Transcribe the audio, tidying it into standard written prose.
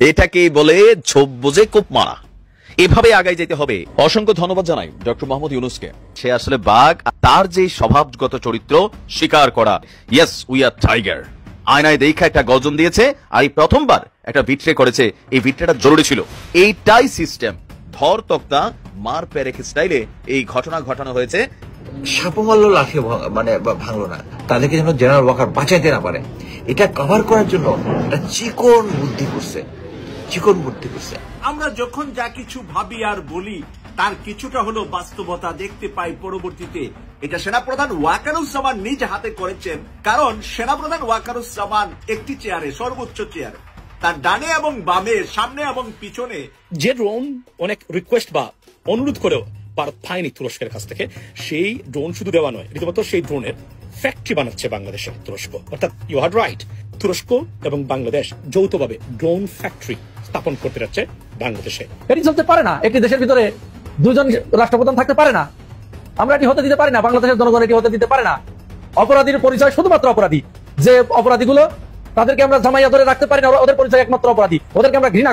এটাকেই বলে ঝোপ বুঝে কোপ মারা। এভাবে আগায় যেতে হবে। অসংখ্য ধন্যবাদ জানাই ডক্টর মোহাম্মদ ইউনূসকে। সে আসলে বাঘ, তার যে স্বভাবগত চরিত্র স্বীকার করা, ইয়েস উই আর টাইগার। আয়নায় দেখা একটা গর্জন দিয়েছে, আর এই প্রথমবার একটা ভিট্রে করেছে। এই ভিট্রেটা জরুরি ছিল। এইটাই সিস্টেম। ধর তক্তা মার পেরেক স্টাইলে এই ঘটনা ঘটানো হয়েছে। সাপমাল্য লাঠি মানে ভাঙলো না, তাদেরকে যেন জেনারেল ওয়াকার বাঁচাইতে না পারে, এটা কভার করার জন্য একটা চিকন বুদ্ধি করছে। আমরা যখন যা কিছু ভাবি আর বলি তার কিছুটা হলো বাস্তবতা দেখতে পাই পরবর্তীতে। এটা সেনাপ্রধান ওয়াকারুজ্জামান নিজ হাতে করেছেন, কারণ সেনাপ্রধান ওয়াকারুজ্জামান একটি চেয়ারে, সর্বোচ্চ চেয়ার, তার ডানে এবং বামে, সামনে এবং পিছনে যে ড্রোন অনেক রিকোয়েস্ট বা অনুরোধ করেও ভারত পায়নি তুরস্কের কাছ থেকে, সেই ড্রোন শুধু দেওয়া নয়, রীতিমতো সেই ড্রোনের ফ্যাক্টরি বানাচ্ছে বাংলাদেশে তুরস্ক। অর্থাৎ ইউ আর রাইট, তুরস্ক এবং বাংলাদেশ যৌথভাবে ড্রোন ফ্যাক্টরি স্থাপন করতে যাচ্ছে বাংলাদেশে। এটি চলতে পারে না। একটি দেশের ভিতরে দুজন রাষ্ট্রপ্রধান থাকতে পারে না। আমরা এটি হতে দিতে পারি না। বাংলাদেশের জনগণ এটি হতে দিতে পারে না। অপরাধীর পরিচয় শুধুমাত্র অপরাধী। যে অপরাধীগুলো, তাদেরকে আমরা জামাইয়া ধরে রাখতে পারি না, ওদের পরিচয় একমাত্র অপরাধী, ওদেরকে আমরা ঘৃণা করি।